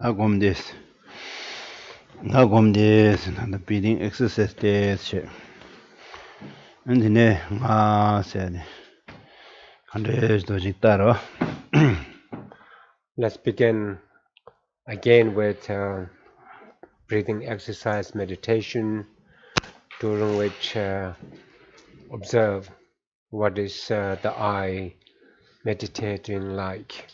Agom this. Agom this. And the breathing exercise this. And then, said, hundreds do jitaro. Let's begin again with breathing exercise meditation, during which observe what is the eye meditating like.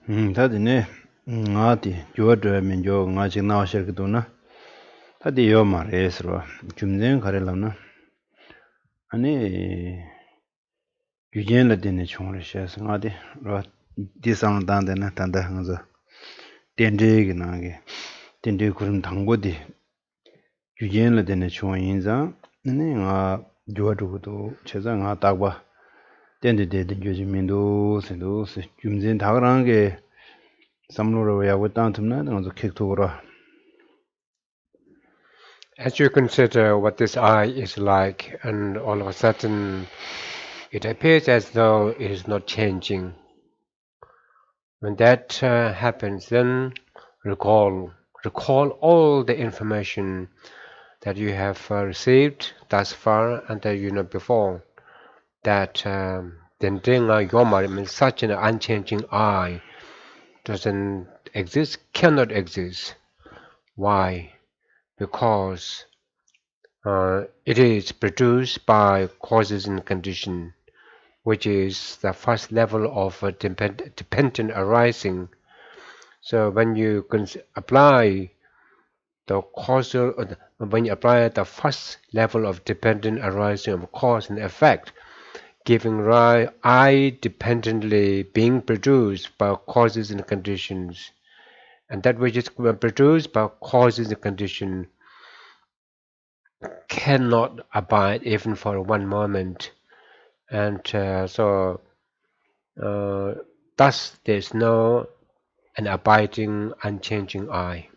Tadine, ngati, Georgia Minjo, Nachi now Shirkatuna. Tadi Yoma Resro, Jumden Karelana. Ani Eugene la dine chongre shes, ngati, Disang Dandana Tanda Hanza. Tende Ginagi. Tende Kurum Tangodi. Eugene la dine chong yinza. Nani nga Georgia Chesa nga Tagba. Tende de Joji Mindo, Sindus, Jumzen Tagrange. Samlura Yawatantumna, and the Kiktura. As you consider what this eye is like, and all of a sudden it appears as though it is not changing. When that happens, then recall all the information that you have received thus far and that you know before. That Dendringa Yomar means such an unchanging eye doesn't exist, cannot exist. Why? Because it is produced by causes and condition, which is the first level of dependent arising. So when you apply the causal, when you apply the first level of dependent arising of cause and effect, giving rise I dependently being produced by causes and conditions, and that which is produced by causes and conditions cannot abide even for one moment, and thus there's no an abiding, unchanging I.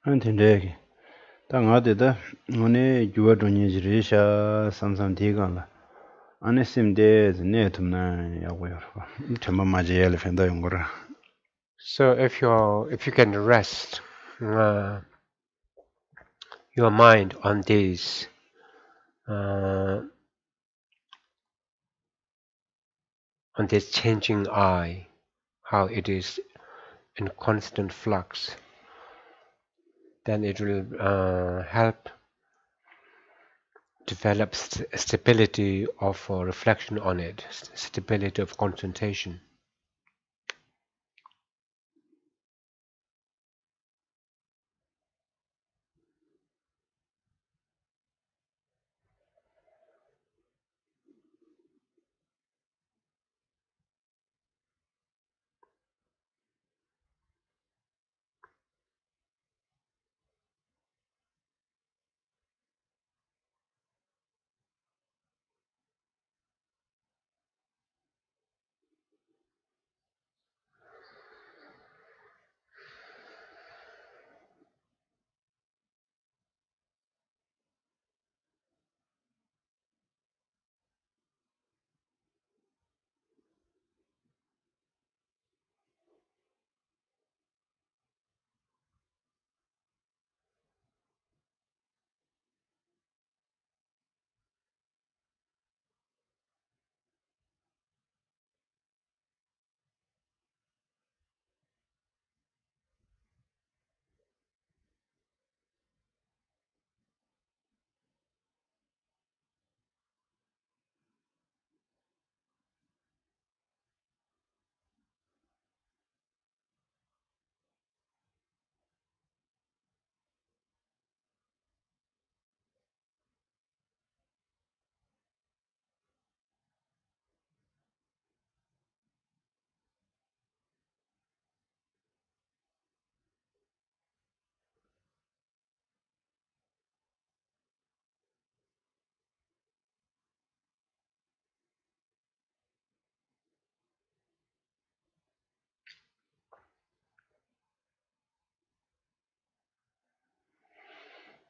An tindegi. Ta nga de ngone juwa donye jiri sha samsam tiga la. Ane simde ne tumna ya goyor. Chamba maji yale fenda yungura. So if you can rest your mind on this uh, changing I, how it is in constant flux, then it will help develop stability of reflection on it, stability of concentration.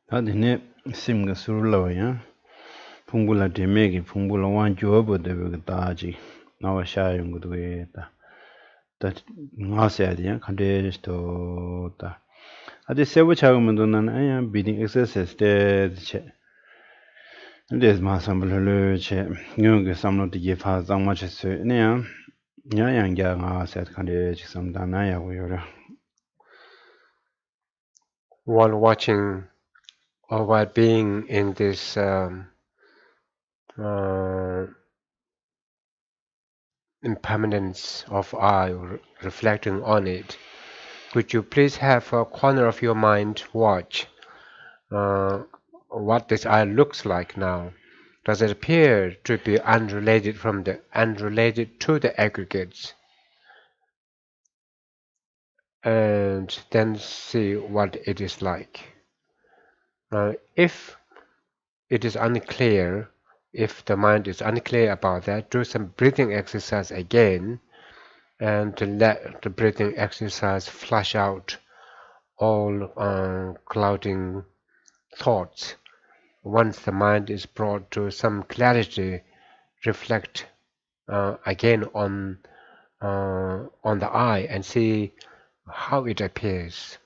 Ta dine simga surulawa ya. Pungula demegi, pungula wan juwa dewe daji. Nawa sha yungu duwe ta. Ta nga sayadi ya khande sto ta. Adi sebu chaga mendo nana aya breathing exercise de che. Des ma sambal le che. Nyunga samlo di ye fa zangma che se. Ne ya. Nya yang ya nga sayad khande chisam dana ya go yora. While watching or while being in this impermanence of I, reflecting on it, could you please have a corner of your mind watch what this I looks like now? Does it appear to be unrelated to the aggregates? And then see what it is like. If it is unclear, if the mind is unclear about that, do some breathing exercise again and let the breathing exercise flush out all clouding thoughts. Once the mind is brought to some clarity, reflect again on the I and see how it appears.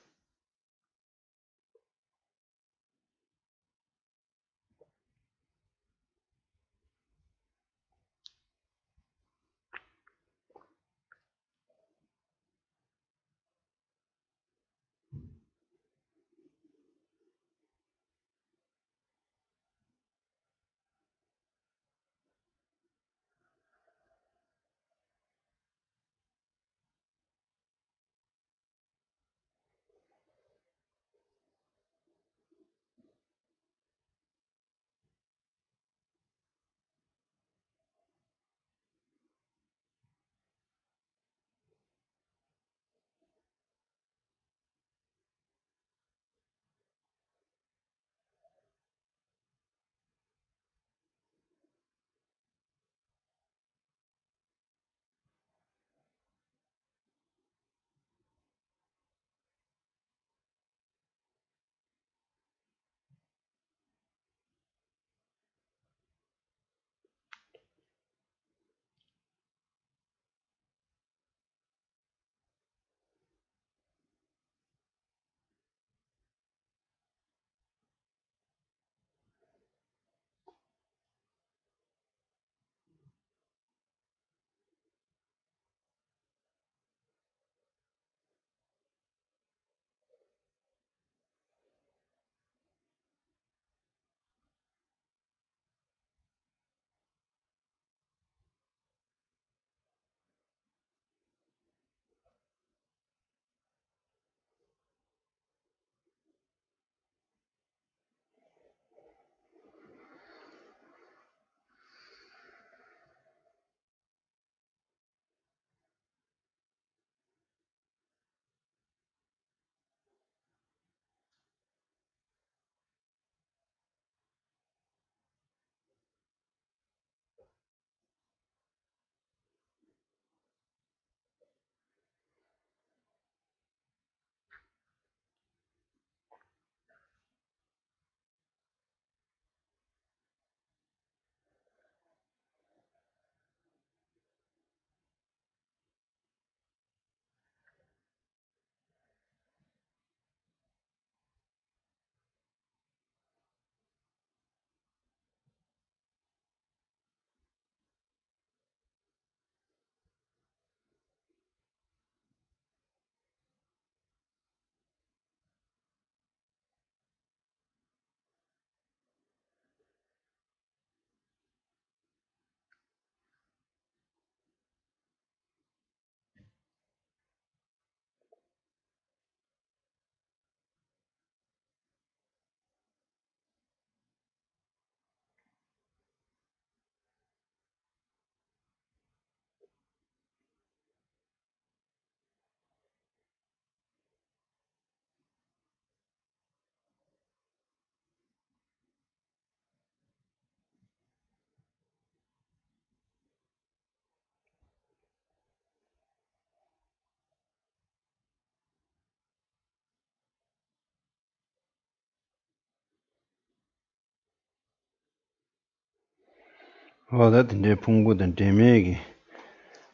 Oda dinde pungu dan demegi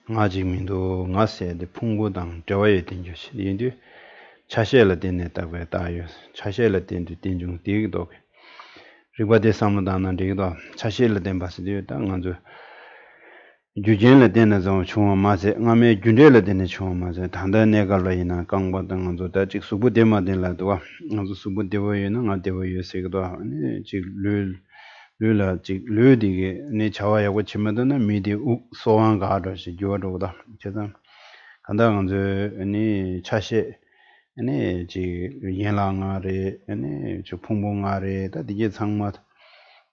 nga jingmindo nga se de pungu dan dewaye dinjo shi yindi chashe la dine takwe tayo chashe la dinde dinjung digi doke rigwa de samudana digi do chashe la din basi diyo ta nga zo gyujin la dine zang chungwa ma se nga me gyunde la dine chungwa ma se tanda nega lo yina kangwa da nga zo da chik subu dema din la dowa nga zo subu dewa yu na nga dewa yu se gado chik lula chik lu digi ne chawa yago chimada na midi sowan gaado shi gyuwa dogoda chedan kanda nga zo chashe chik yenla nga re chik pungpo nga re da digi tsangma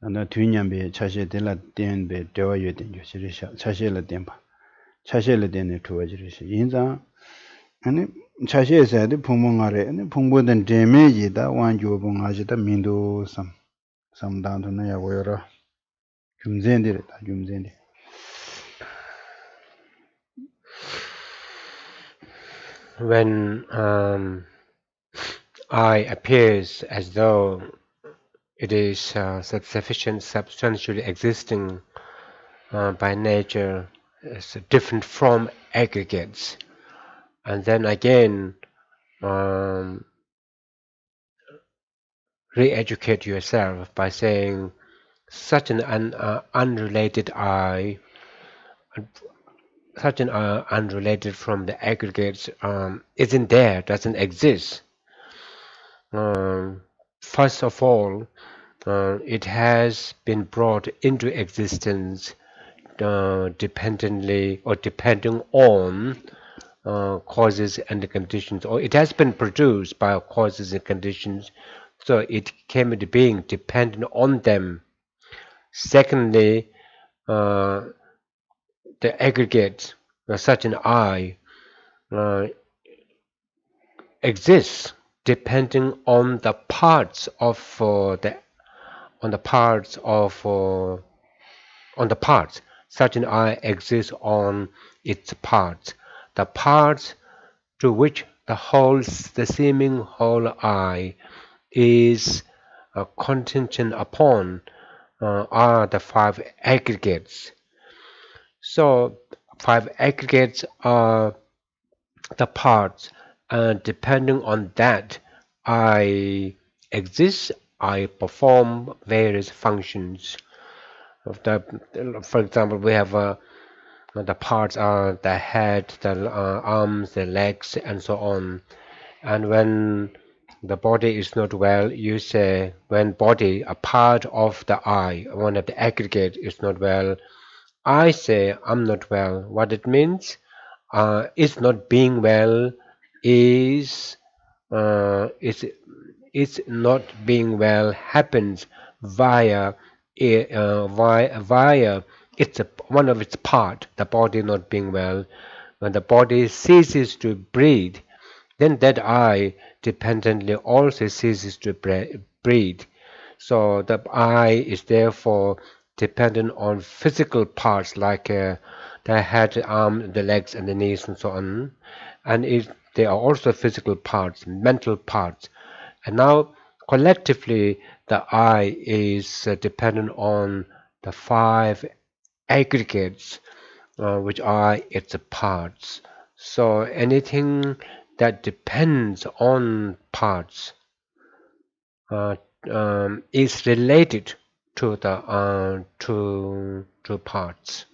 kanda tuinyambe chashe dila tenbe dewa yu dingyo shirisha chashe la tenpa chashe la tenne tuwa shirisha yinza chashe sayade pungpo nga re pungpo dan deme ji da wan gyuwa nga shi da mindu samdantu na yago yora Jumzendire ta jumzendi. When I appears as though it is sufficient, substantially existing by nature, is different from aggregates, and then again re-educate yourself by saying such an unrelated I, such an unrelated from the aggregates isn't there, doesn't exist. First of all, it has been brought into existence dependently or depending on causes and conditions, or it has been produced by causes and conditions, so it came into being dependent on them. Secondly, the aggregate, such an I, exists depending on the parts of on the parts of on the parts. Such an I exists on its parts. The parts to which the seeming whole I is contingent upon are the five aggregates. So five aggregates are the parts, and depending on that, I exist, I perform various functions. For example, we have the parts are the head, the arms, the legs, and so on. And when the body is not well, you say when body, a part of the I, one of the aggregate is not well, I say I'm not well. What it means? It's not being well is it's not being well happens via via it's one of its part, the body not being well. When the body ceases to breathe, then that I dependently also ceases to breathe. So the I is therefore dependent on physical parts like the head, the arm, the legs, and the knees, and so on. And they are also physical parts, mental parts. And now collectively, the I is dependent on the five aggregates, which are its parts. So anything that depends on parts uh, is related to the to parts.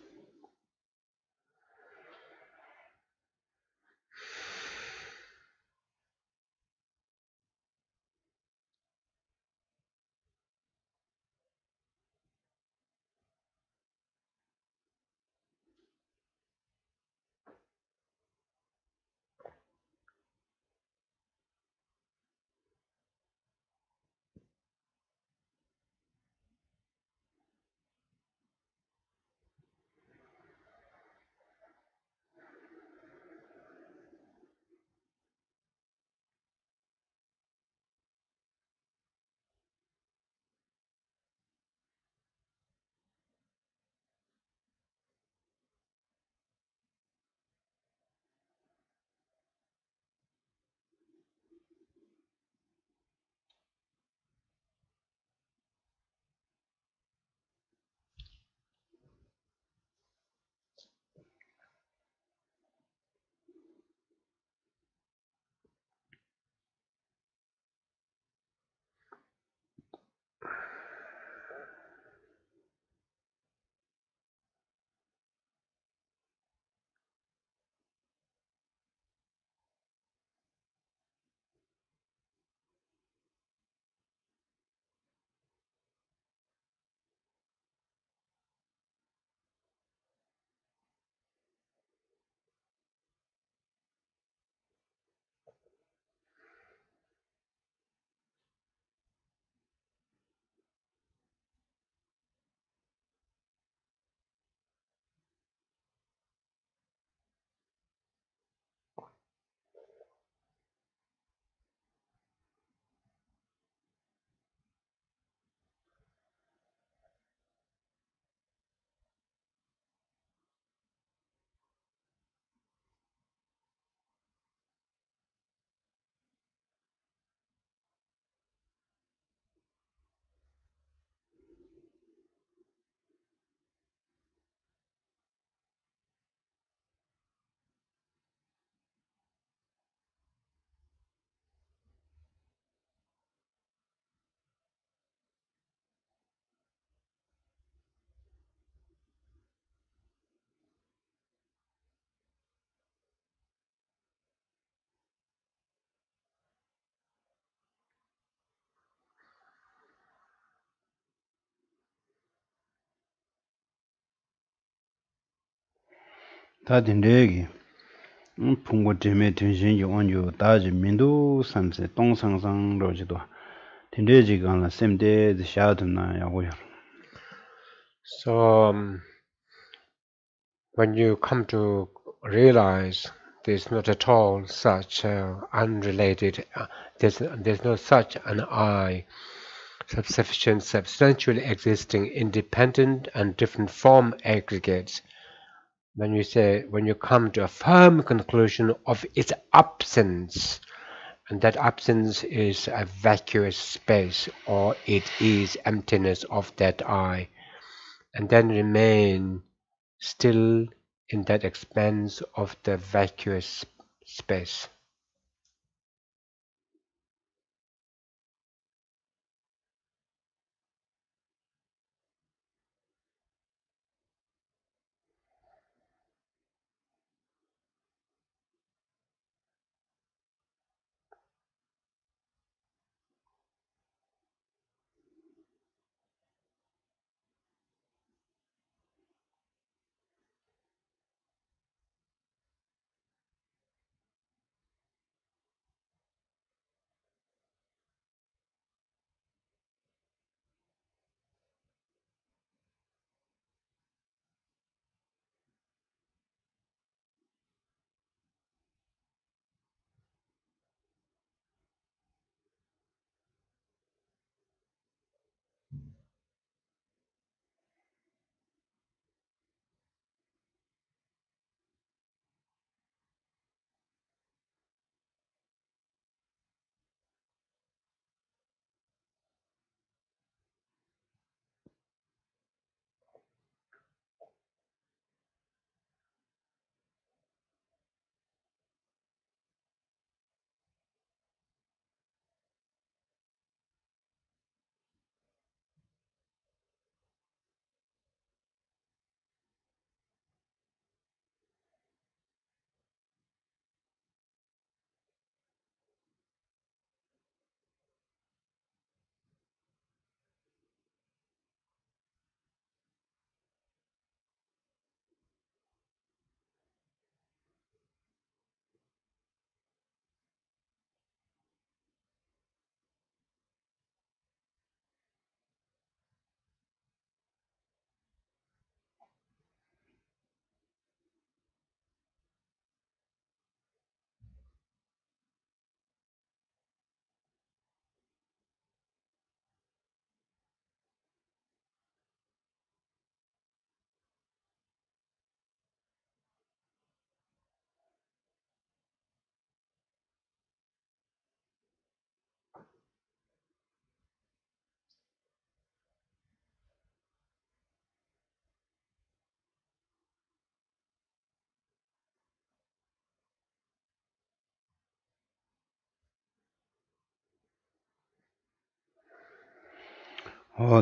다 된대기 풍고 때문에 tension 요원요 다지 민도 삼세 동상상로지도 된대지가 셈데 샤드나 야고요. So when you come to realize there's not at all such unrelated, there's no such an I, subsufficient, substantially existing, independent and different from aggregates. When you come to a firm conclusion of its absence, and that absence is a vacuous space, or it is emptiness of that I, and then remain still in that expanse of the vacuous space.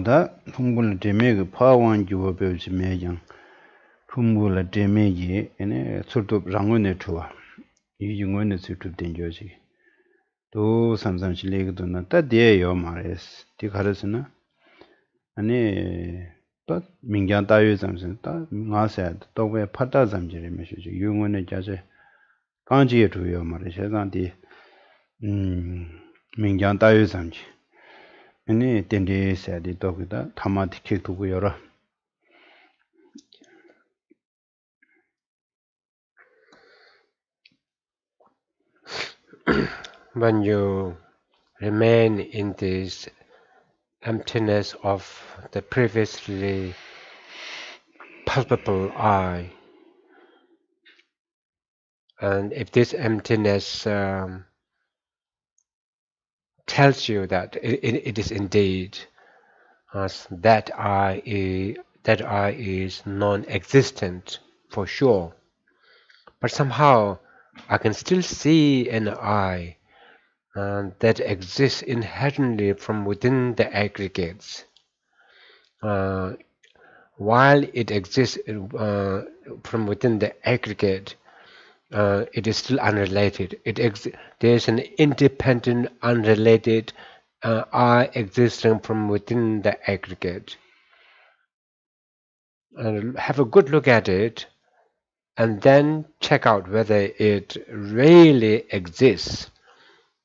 다 풍불 데메가 파원 주어 배우지 매장 풍불 데메지 에네 surtu 랑원에 투와 이 용원에 surtu 된저지 또 삼삼실레기도 나다 대요 말레스 디 가르스나 아니 또 민간 다유 잠선 다 나세 또왜 파다 잠지를 메시지 용원에 자제 강지에 두요 말레 세상디 민간 다유 잠지 아니 덴데 세디 또기다 타마티케 두고 여러 When you remain in this emptiness of the previously palpable I, and if this emptiness tells you that it is indeed that I is non-existent for sure, but somehow I can still see an I that exists inherently from within the aggregates. While it exists from within the aggregate, it is still unrelated. There is an independent, unrelated I existing from within the aggregate. And have a good look at it. and then check out whether it really exists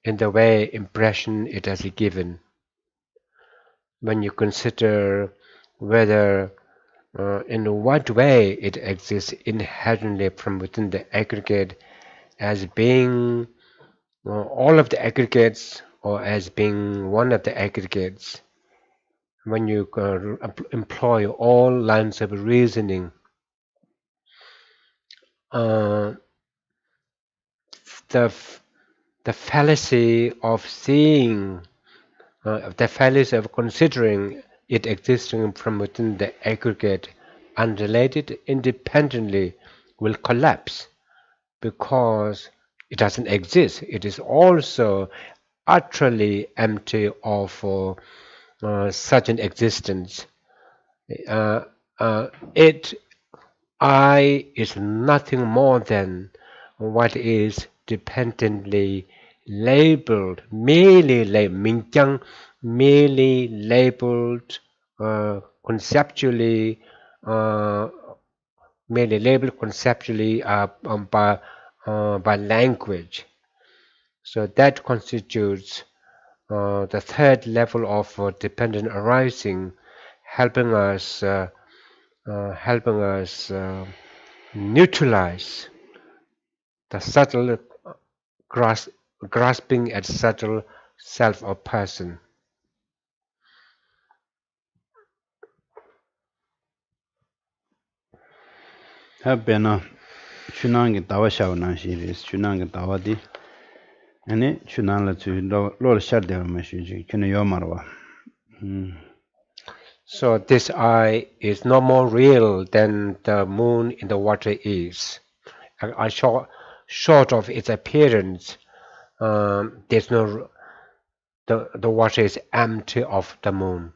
in the way impression it has given. When you consider whether in what way it exists inherently from within the aggregate as being all of the aggregates or as being one of the aggregates, when you employ all lines of reasoning, uh, the the fallacy of seeing, the fallacy of considering it existing from within the aggregate unrelated independently will collapse because it doesn't exist. It is also utterly empty of such an existence. Uh, it I is nothing more than what is dependently labeled, merely labeled conceptually, uh, merely labeled conceptually by language. So that constitutes the third level of dependent arising, helping us neutralize the subtle grasp, grasping at subtle self or person. Habena chunangi dawa shaw na shiris chunangi dawa di ane chunangla chu lo shar de ma shi ji chuna yo marwa. So this eye is no more real than the moon in the water is. Short of its appearance, there's no the water is empty of the moon.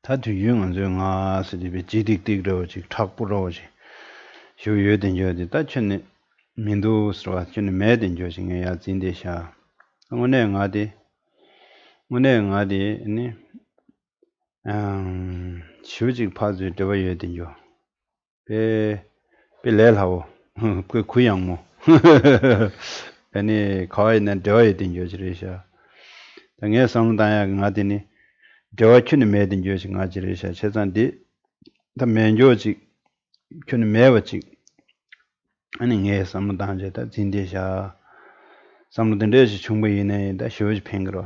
다도 유용한 좀 아스리비 지딕딕로 탁부로지 쇼여된 저디 따천네 민도스와 전 매된 조징에 야 진대샤 오늘 니 쇼직 파즈 되어야 되죠 배 빌렐하고 그 구양모 아니 거의는 되어야 되죠 지르샤 당에 상당히 나디니 저춘 매든 조징 아지르샤 세상디 다 맨조지 춘 매워지 아니 게 상당하다 진대샤 상당히 충분히네 다 쇼지 팽그로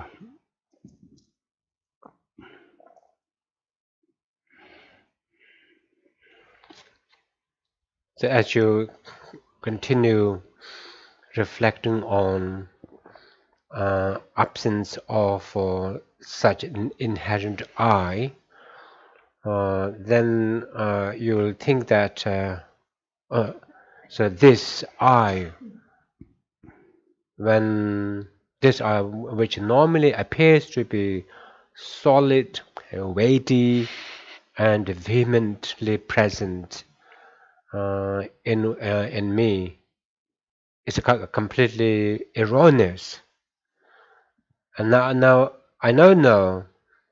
So as you continue reflecting on absence of such an inherent I, then you'll think that so this I, when this I, which normally appears to be solid, weighty, and vehemently present in me, is completely erroneous. And now I know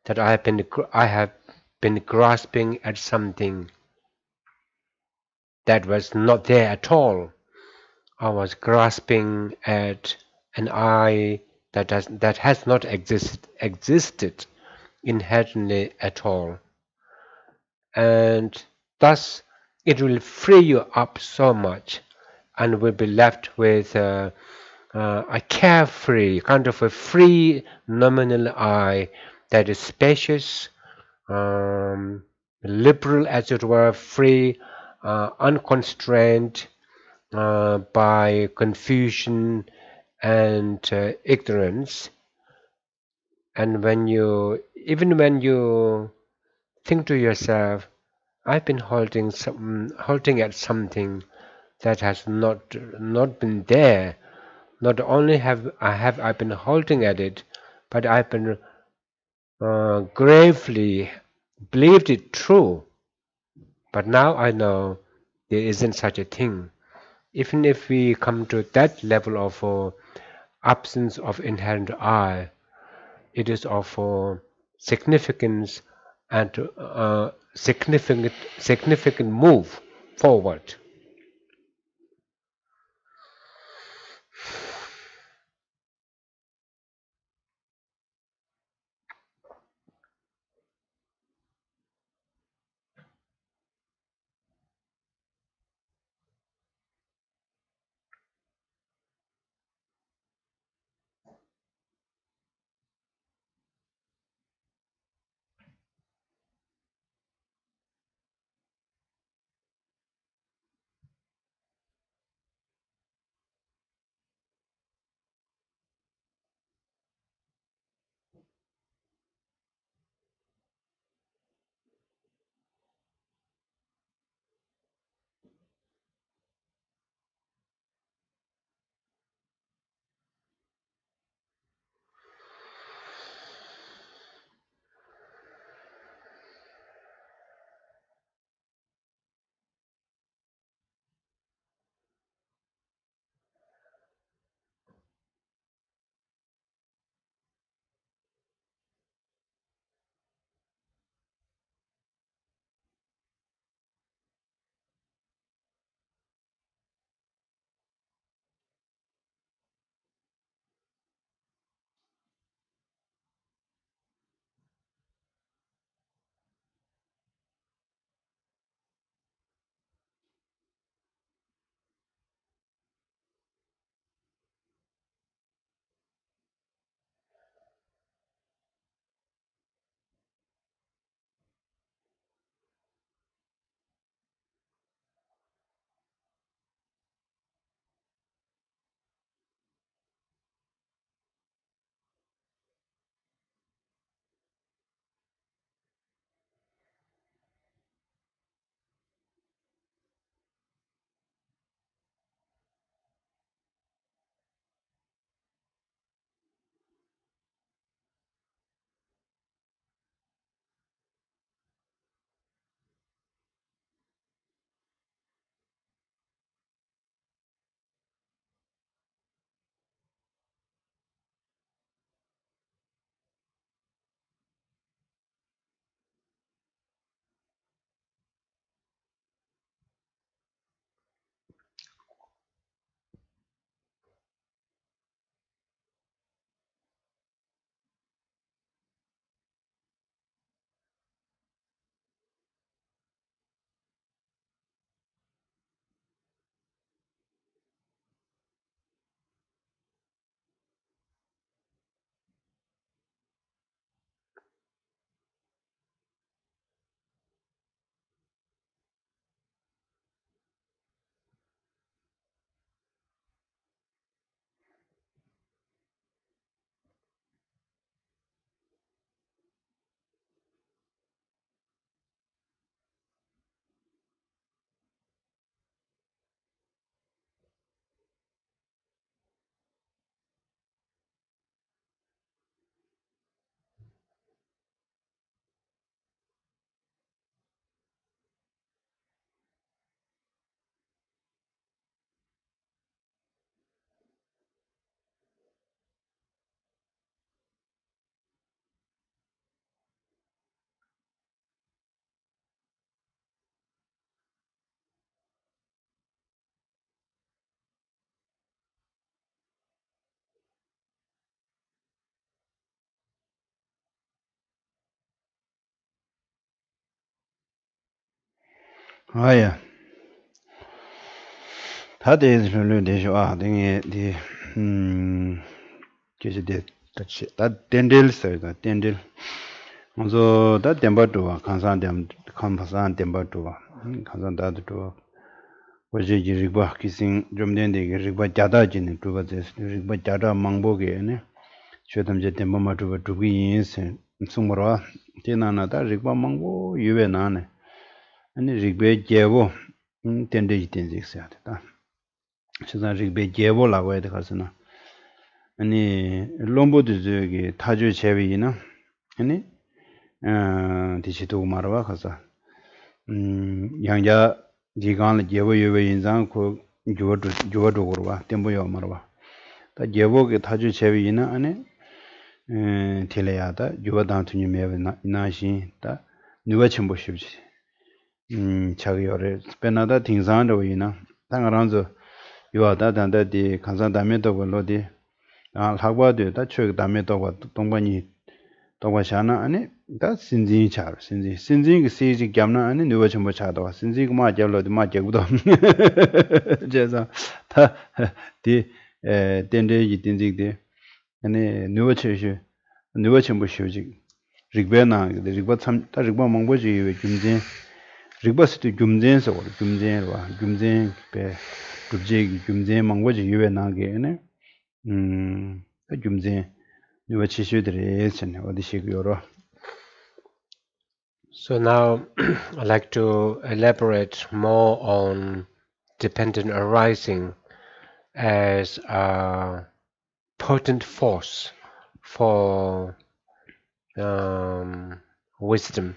that I have been grasping at something that was not there at all. I was grasping at an I that has not existed inherently at all, and thus it will free you up so much, and will be left with a carefree, kind of a free nominal I that is spacious, liberal, as it were, free, unconstrained by confusion and ignorance. And even when you think to yourself, I've been holding at something that has not been there. Not only have I been holding at it, but I've been gravely believed it true. But now I know there isn't such a thing. Even if we come to that level of absence of inherent I, it is of significance and significant move forward. 아야. 다들 별로 되죠. 아, 등에 계시대. 다 덴델 써요. 덴델. 먼저 다 덴바도와 간산됨 컴파산 덴바도와 간산다도 어제 리바 키싱 좀 된데 리바 자다지는 두바제 리바 자다 망보게네. 최담제 덴바마도 두기 인세 숨으로 테나나다 리바 망보 유베나네. 아니 리베 제보 덴데지 덴직스야다. 세상 리베 제보라고 해야 되거든요. 아니 롬보드 저기 타주 제비나 아니 디치도 말와 가서 양자 지간을 제보 요베 인상 그 주어도 그러와 템보요 말와 다 제보게 타주 제비나 아니 텔레야다 주어다 투니 메베 나시 다 누가 첨부 쉽지 자기 요래 스페나다 딩산도 이나 당하란서 요하다 단다디 간산 담에도 걸로디 학과도 다 추억 담에도 동반이 동반샤나 아니 다 신진 차 신진 그 시지 겸나 아니 누가 좀 차도 신진 그마 잡로도 마 잡고도 제가 다디 덴데지 딘직데 아니 누가 쳐시 누가 좀 보시지 릭베나 릭바 참다 릭바 망보지 김진 릭바스도 김진서 김진와 김진 베 굽제기 김진 망보지 유에 나게네 김진 누가 치슈들이 있잖아요. 어디시고요. So now I'd like to elaborate more on dependent arising as a potent force for wisdom.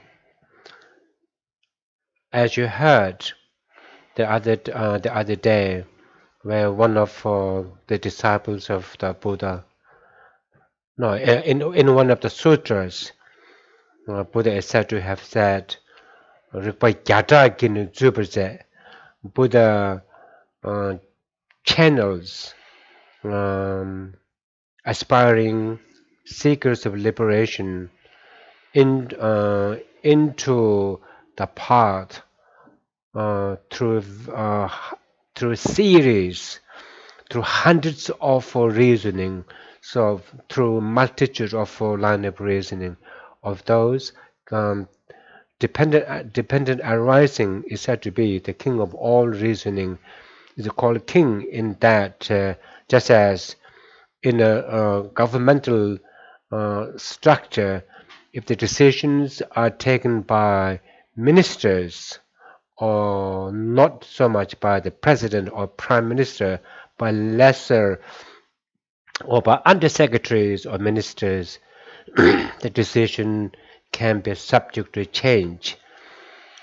As you heard the other day, where one of the disciples of the Buddha, no, in one of the sutras, Buddha is said to have said, Buddha channels aspiring seekers of liberation into the path through series, through hundreds of reasoning, so through multitude of line of reasoning of those dependent arising is said to be the king of all reasoning. Is called king in that just as in a governmental structure, if the decisions are taken by ministers or not so much by the president or prime minister, by lesser or by undersecretaries or ministers, the decision can be subject to change.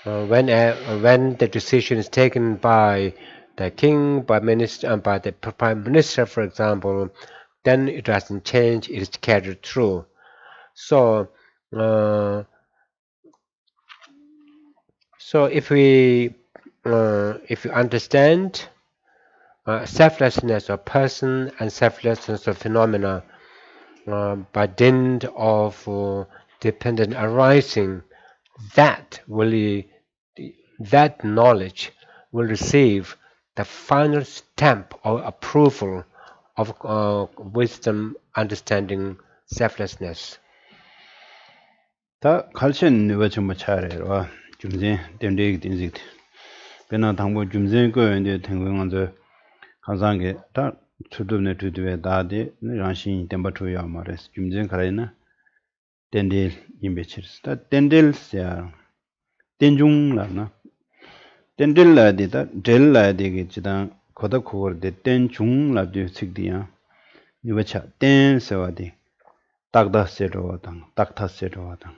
When the decision is taken by the king, by minister, and by the prime minister, for example, then it doesn't change; it is carried through. So, if you understand selflessness of person and selflessness of phenomena by dint of dependent arising, that knowledge will receive the final stamp or approval of wisdom, understanding, selflessness. 다 갈chen 누가 좀 차례로 좀제 덴데기 딘직트 배나 당보 좀제 거인데 탱고한저 가상게 다 추도네 두두에 다데 랑신 템바토야 마레스 좀제 가라이나 덴델 임베치스 다 덴델스야 덴중라나 덴델라데다 델라데게 지단 거다 코르데 덴중라데 식디야 누가차 덴서와데 딱다세로와당 딱타세로와당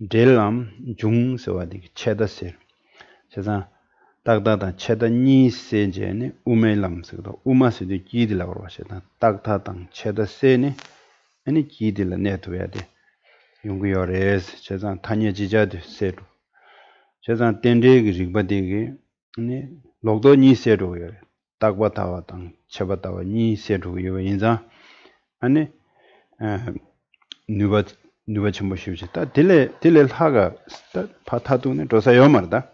델람 중서와데 체다세 세상 딱다다 체다 니세제네 우메람스도 우마스도 기딜라고 하셔다 딱타당 체다세네 아니 기딜라 네트워야데 용구요레스 세상 타녀지자데 세로 세상 덴데기 리바데기 아니 로도 니세로요 딱바타와당 체바타와 니세로요 인자 아니 누가 좀 보시죠. 다 딜레 하가 파타도네 로사요 말다.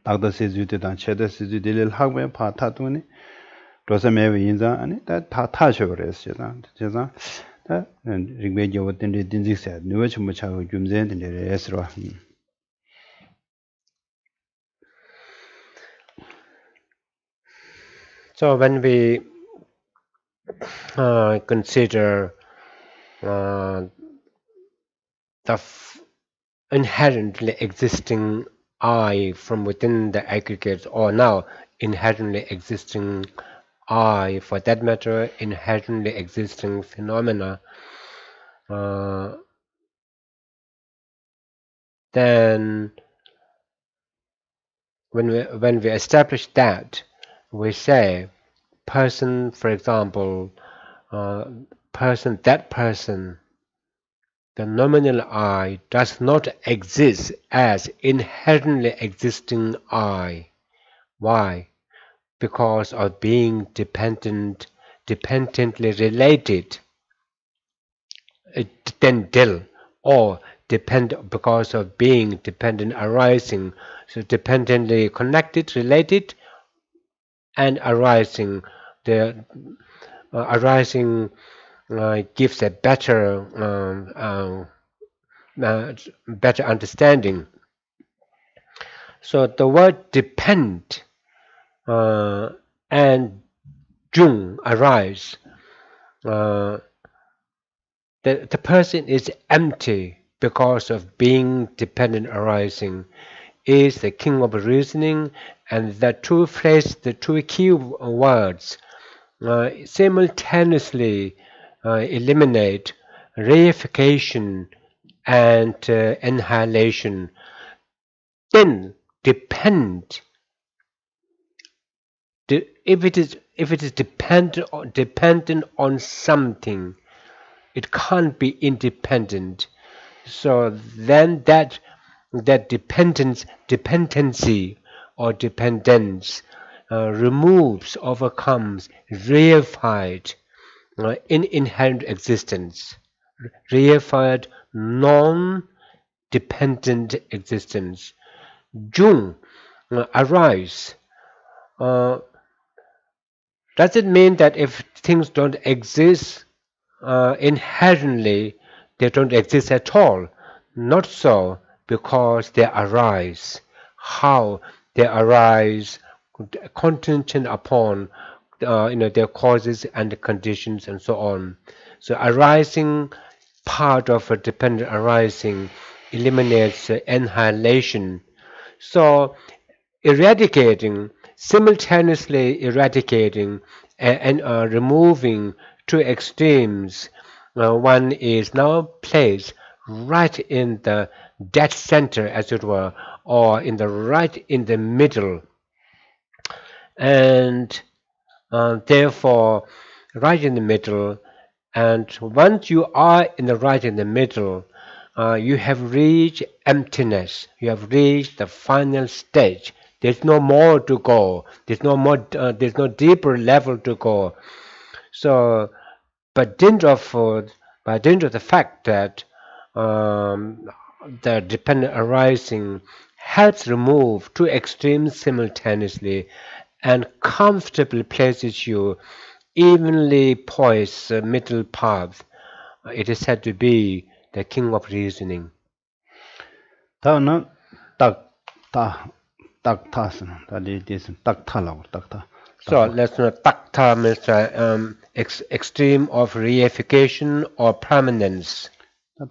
딱다 세주되다 최다 세주될 학배 파타도니 도서매의 인자 아니 다 타셔 그랬어요. 제가 다 링베지 어떤 딘직세 누가 좀 차고 좀전데 레스로 So when we consider the inherently existing I from within the aggregate, or now inherently existing I, for that matter, inherently existing phenomena, then when we establish that, we say person, for example, that person, the nominal I does not exist as inherently existing I. Why? Because of being dependently related, or because of being dependent arising, so dependently connected, related, and arising. The arising gives a better better understanding. So the word depend and jung arise. The person is empty because of being dependent arising, is the king of reasoning, and the two phrases, the two key words simultaneously eliminate reification and annihilation. Then depend. If it is dependent on something, it can't be independent. So then that dependency or dependence removes, overcomes, reified in inherent existence, reified non-dependent existence. Jung arise. Does it mean that if things don't exist inherently, they don't exist at all? Not so, because they arise. How they arise, contingent upon their causes and conditions and so on. So arising, part of a dependent arising, eliminates annihilation. So simultaneously eradicating and removing two extremes, one is now placed right in the dead center, as it were, or right in the middle, and therefore right in the middle. And once you are right in the middle, you have reached emptiness. You have reached the final stage. There's no more to go. There's no more. There's no deeper level to go. So, by dint of the fact that the dependent arising helps remove two extremes simultaneously, and comfortably places you evenly poised middle path, it is said to be the king of reasoning. 다는 딱타스는 다리 디스 딱타라고 딱타. So let's know takta means extreme of reification or permanence.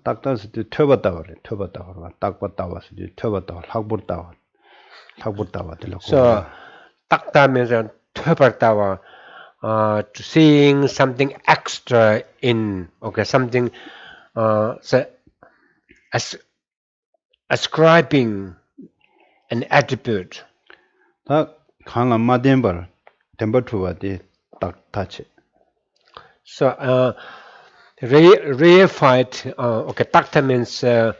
딱타스 터봤다 그래. 딱봤다 와서 터봤다 학부다 되고. So takta means 터봤다와 seeing something extra in, okay, something so ascribing an attribute. 다 강한 마덴버 템버투와디 딱타치. So reified, okay, takta means the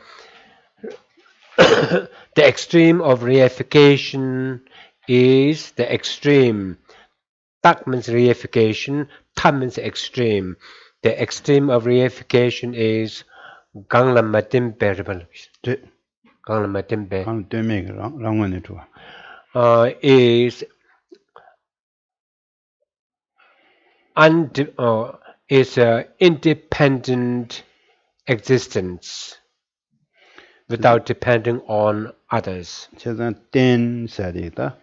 extreme of reification is the extreme. Tak means reification, ta means extreme. The extreme of reification is Ganglam Matimpe. Ganglam Matimpe. 강 되메 랑원에 좋아. is independent existence without depending on others. Chazan ten sadita.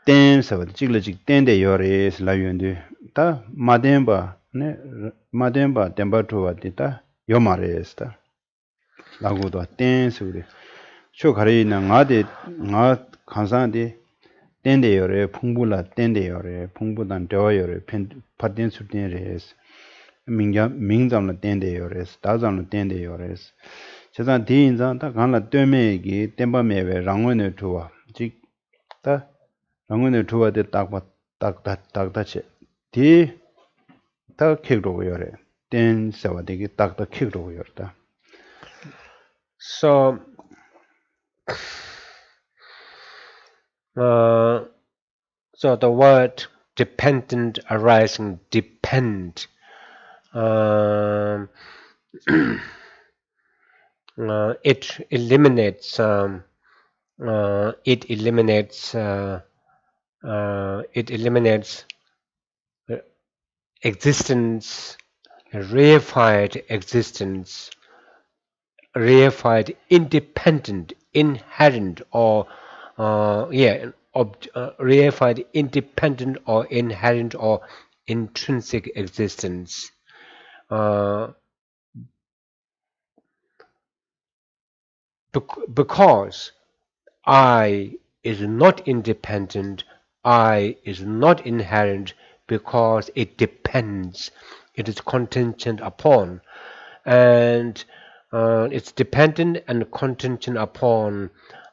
Ten sabad chiglajik ten de yores la yundu. Ta mademba temba tuwa dita yomares ta. Lagudo ten suri. Cho khari na nga khansan de ten de yore phungbula ten de yore phungbudan dewa yore patin sutin res. Mingzam la ten de yores. Dazam la ten de yores. Chazan di inzan ta khan la tueme gi temba mewe rangwa ne tuwa. Chik ta rangwa tuwa de takta che. Di ta kikdo yore. Ten sewa de gi takta kikdo yore ta. So, so the word dependent arising, depend, it eliminates existence, reified existence, reified independent, inherent, or reified independent or inherent or intrinsic existence. Because I is not independent, I is not inherent, because it depends, it is contingent upon, and it's dependent and contingent upon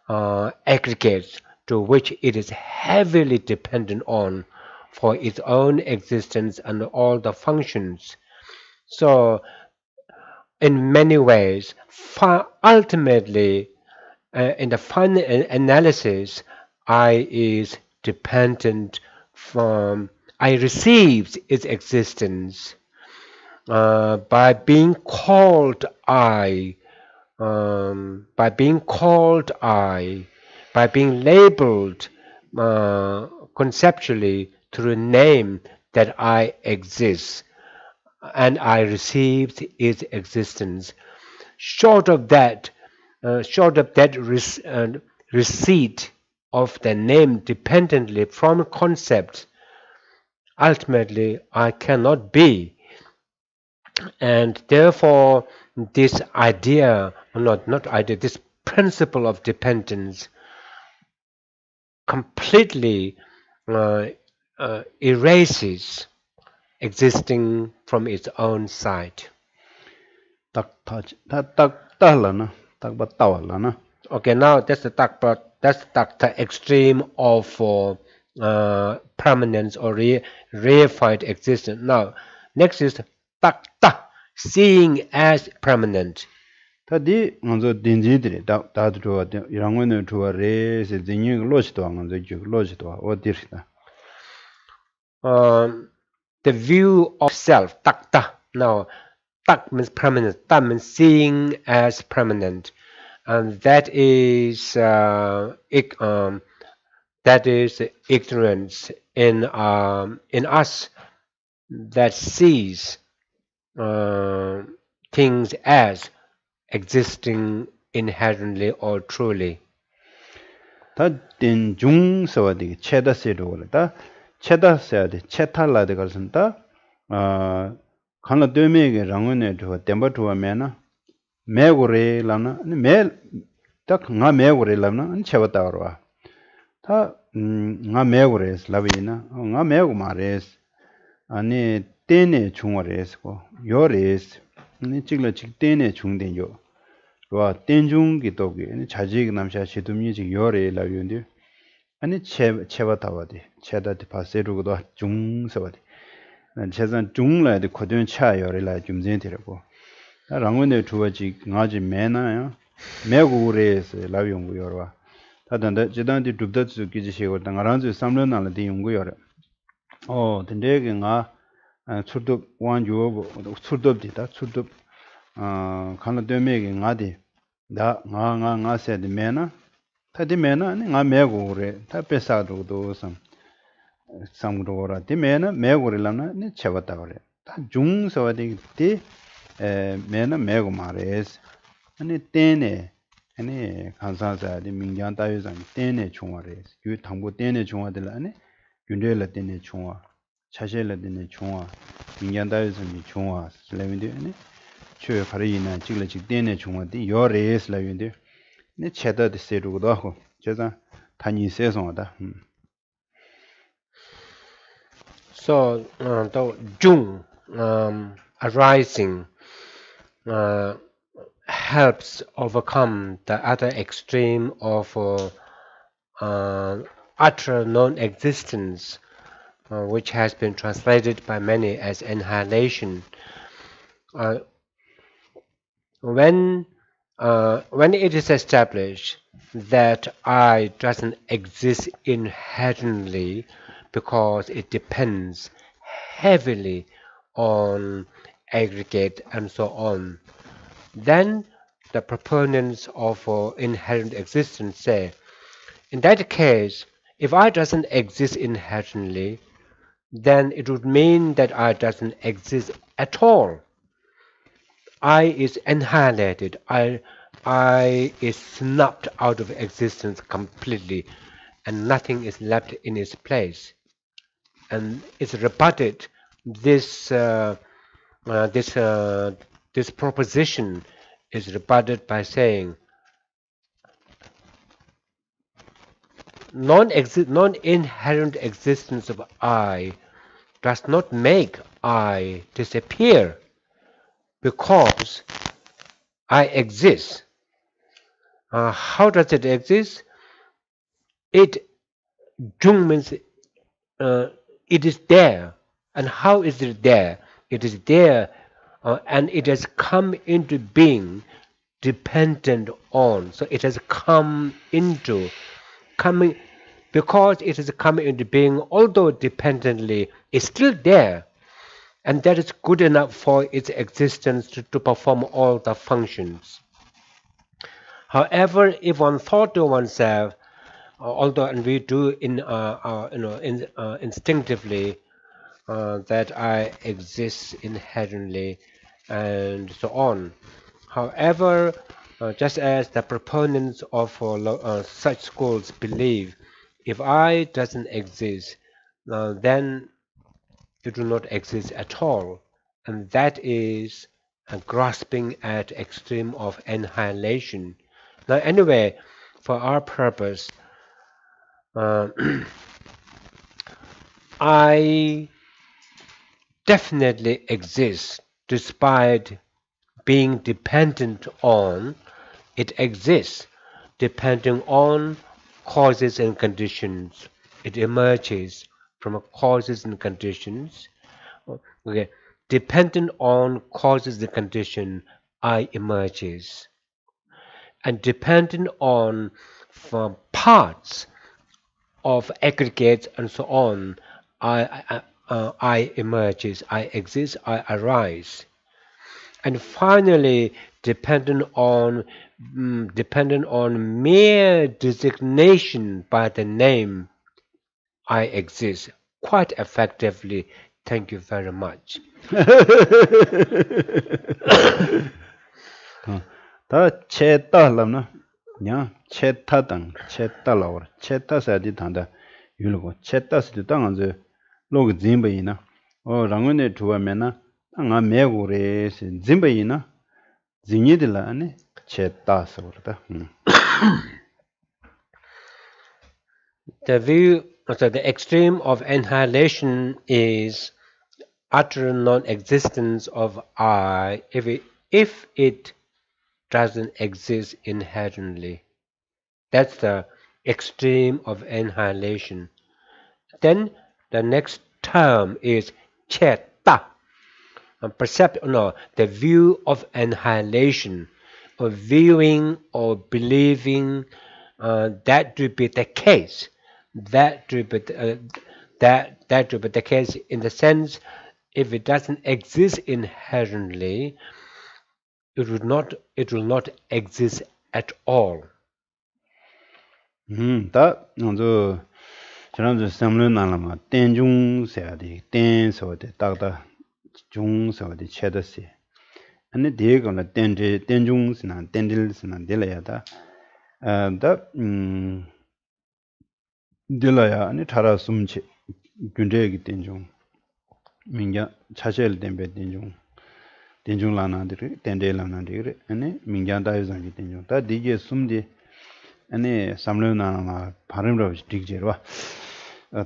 aggregates to which it is heavily dependent on for its own existence and all the functions. So in many ways, ultimately, in the final analysis, I is dependent from, I receives its existence by being called I, by being labeled conceptually through a name that I exist, and I received its existence. Short of that receipt of the name dependently from concept, ultimately I cannot be. And therefore, this idea, this principle of dependence completely erases existing from its own side. Okay, now that's the extreme of permanence or reified existence. Now, next is takta, seeing as permanent. Tadi nganzo dinjidri da tuwa rangwene tuwa re se zinyi lochi tuwa nganzo juk lochi tuwa o dirita. The view of self, takta. Now, tak means permanent. Ta means seeing as permanent, and that is ignorance in us that sees things as existing inherently or truly. Ta din jung sawa digi cheda sedo wala ta cheda saya di cheta la di karsan ta khanla dome ge rangwene tuwa temba tuwa me na me gore lamna me ta nga me gore lamna cheba ta warwa ta nga me gore labi na nga me go ma res ani tene chungwa res ko yo res ni chigla chik tene chung den yo 와 땡중기 도기 아니 자직 남샤 시둠이 지 요래 라윤디 아니 체바타와디 체다디 파세루고도 중서와디 난 체산 중라디 코든 차 요래라 좀젠티라고 랑원에 두어지 nga지 매나요 매고레스 라용고 요라 다단데 지단디 둡다츠 기지시고 당아란즈 삼런나라디 용고 요라 근데게 nga 출도 완주고 출도디다 출도 칸나 데메게 nga디 nga said mena 타디메나 nga 메고레 타 페사도도 samgurora 디메나 메고레라나 네 쳐봤다 그래 다 중서와디 디 메나 메고 말레스 아니 떼네 아니 간사자디 민간 따위상 떼네 총화레스 유 당고 떼네 총화들 아니 윤례라 떼네 총화 차셰라 떼네 총화 민간 따위상이 총화 슬레민데 아니 초 가리나 찍을지 떼네 총화디 요레스 라윈데 네 체다디 세루고도 하고 제가 단위 세송하다 So the Jung arising helps overcome the other extreme of utter non-existence, which has been translated by many as annihilation. When it is established that I doesn't exist inherently because it depends heavily on aggregate and so on, then the proponents of inherent existence say, in that case, if I doesn't exist inherently, then it would mean that I doesn't exist at all. I is annihilated. I is snuffed out of existence completely, and nothing is left in its place. And it's rebutted. This proposition is rebutted by saying non-inherent existence of I does not make I disappear because I exist. How does it exist? Jung means it is there. And how is it there? It is there and it has come into being dependent on. So it has come into coming, because it has come into being, although dependently, it's still there. And that is good enough for its existence to perform all the functions. However, if one thought to oneself, although and we do instinctively that I exist inherently and so on. However, just as the proponents of such schools believe, if I doesn't exist, then it will not exist at all, and that is grasping at extreme of annihilation. Now, anyway, for our purpose, I definitely exist despite being dependent on. It exists depending on causes and conditions. It emerges from causes and conditions. Okay, dependent on causes and condition, I emerges, and dependent on parts of aggregates and so on, I emerges, I exist, I arise, and finally dependent on mere designation by the name, I exist. Quite effectively. Thank you very much. 다 체따람나 냐 체타당 체따라워 체따사디 단다 율고 체따스도 당한저 로그 짐베이나 랑원에 두어면나 anga 메고레 짐베이나 징이들라 아니 체따서다 The view, so the extreme of annihilation is utter non-existence of I if it doesn't exist inherently. That's the extreme of annihilation. Then the next term is cheta, the view of annihilation, or viewing or believing that to be the case. That to be the case in the sense, if it doesn't exist inherently, it will not exist at all. 다 먼저 저런 삼는 나라마 땡중 세야디 땡서데 딱다 중서데 체더시 아니 대거는 땡중스나 땡딜스나 딜야다 아다 딜라야 아니 타라 숨치 군대기 땡중 민자 차셀 덴베 땡중 라나들이 땡데 라나들이 아니 민자 다유상기 땡중 다 디게 숨디 아니 삼르나마 발음으로 디게와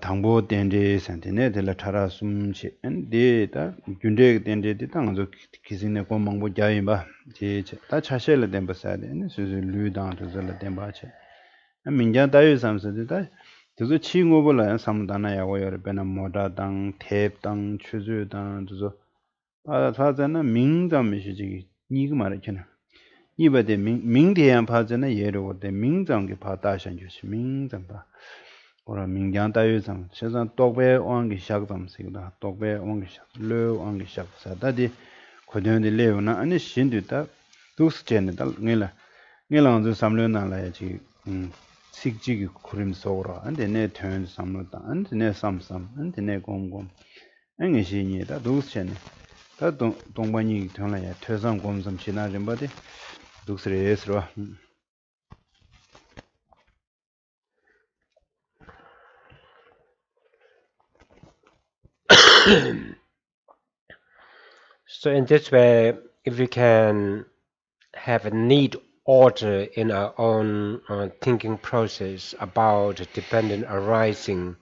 당보 땡데 센테네 델라 타라 숨치 엔데다 군대 땡데디 당조 기신네 고망보 자임바 제다 차셀 덴바사데 아니 수수 류당도 절라 덴바체 민자 다유 삼스디다 저도 친구불라 삼다나 야고여 베나 모다당 탭당 추주당 저도 파자는 민담미시지 니가 말했잖아 이번에 민대한 파자는 예로데 민정게 파다션 주시 민정바 오라 민장 다유상 세상 똑배 왕게 샤그담스이다 똑배 왕게 샤르 왕게 샤사다디 고전의 레오나 아니 신두다 두스제네다 닐랑즈 삼려나라야지 식지기 구림 소라 안데 내 턴 삼로다 안데 내 삼삼 안데 내 공공 앵이시니다 두스제네 다 동반이 턴라야 퇴상 공점 지나진 바디 두스레스로 So in this way, if we can have a neat order in our own thinking process about dependent arising,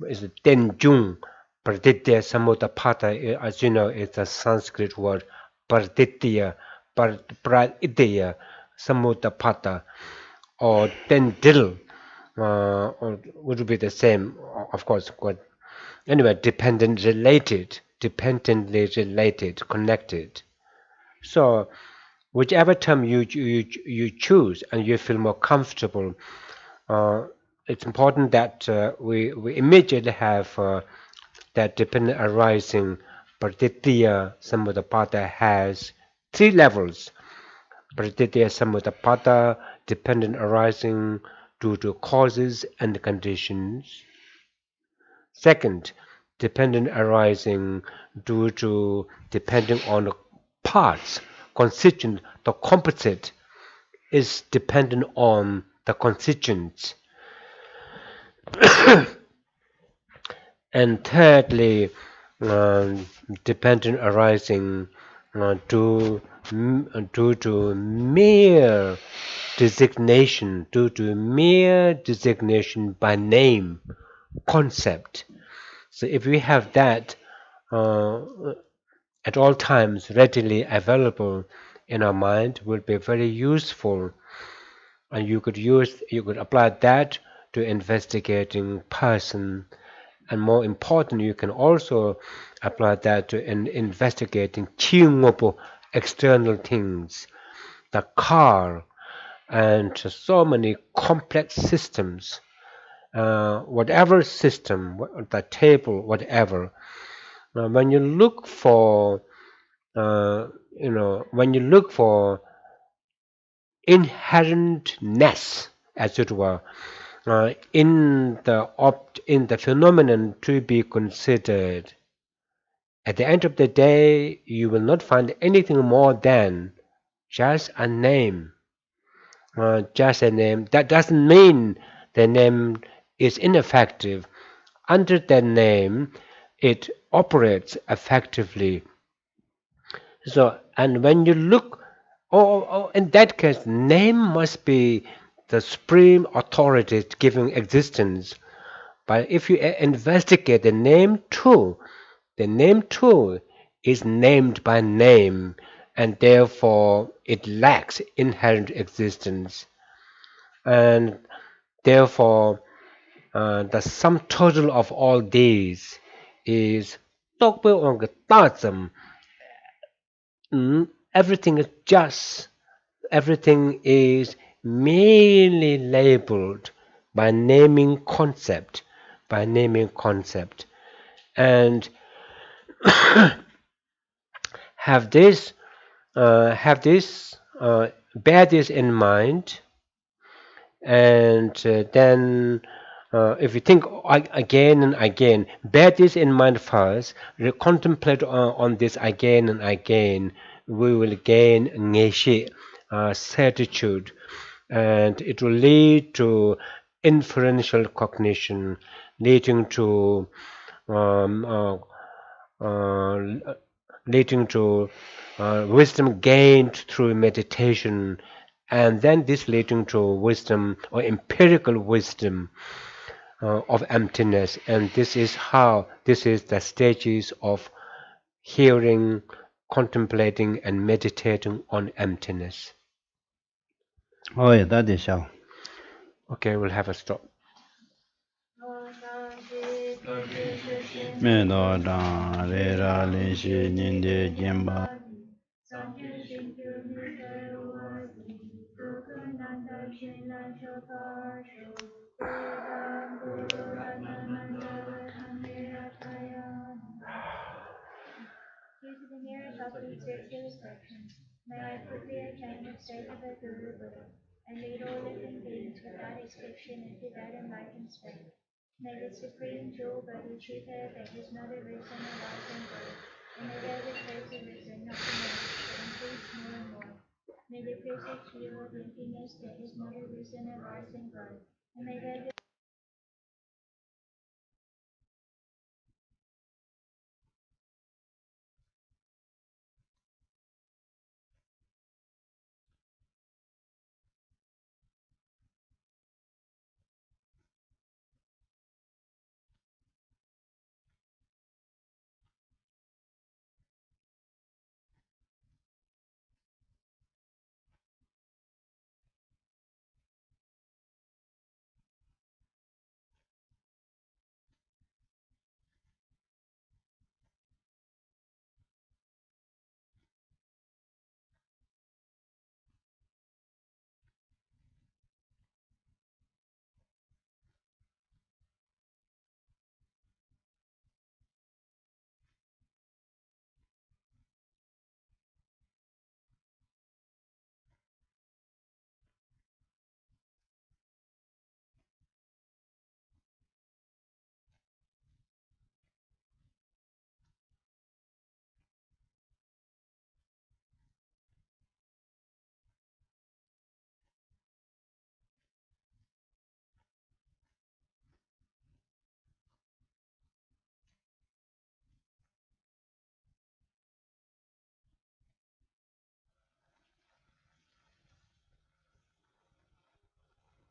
is Tenjung Praditya Samudapata, as you know, it's a Sanskrit word, Praditya, Praditya Samudapata, or Tendil, or would be the same, of course. Anyway, dependently related, connected. So, whichever term you choose and you feel more comfortable, it's important that we immediately have that dependent arising. Praditya Samudapata has 3 levels. Praditya Samudapata, dependent arising due to causes and conditions. Second, dependent arising due to depending on parts, constituent, the composite is dependent on the constituents. And thirdly, dependent arising due to mere designation, by name, concept. So if we have that at all times readily available in our mind, will be very useful, and you could apply that to investigating person, and more important, you can also apply that to investigating external things, the car, and so many complex systems. Whatever system, the table, whatever. When you look for, inherentness, as it were, in the phenomenon to be considered, at the end of the day, you will not find anything more than just a name. Just a name. That doesn't mean the name is ineffective. Under that name, it operates effectively. So, and when you look, in that case, name must be the supreme authority giving existence. But if you investigate the name too is named by name, and therefore it lacks inherent existence. And therefore, the sum total of all these is everything is just, everything is merely labeled by naming concept, and bear this in mind, And then if you think again and again, bear this in mind first, contemplate on this again and again, we will gain ngeshi, certitude, and it will lead to inferential cognition, leading to um, uh, uh, leading to wisdom gained through meditation, and then this leading to wisdom or empirical wisdom of emptiness. And this is the stages of hearing, contemplating, and meditating on emptiness. Oh, yeah, that is so. Okay, we'll have a stop. Me do da re ra le shi nin de jen ba.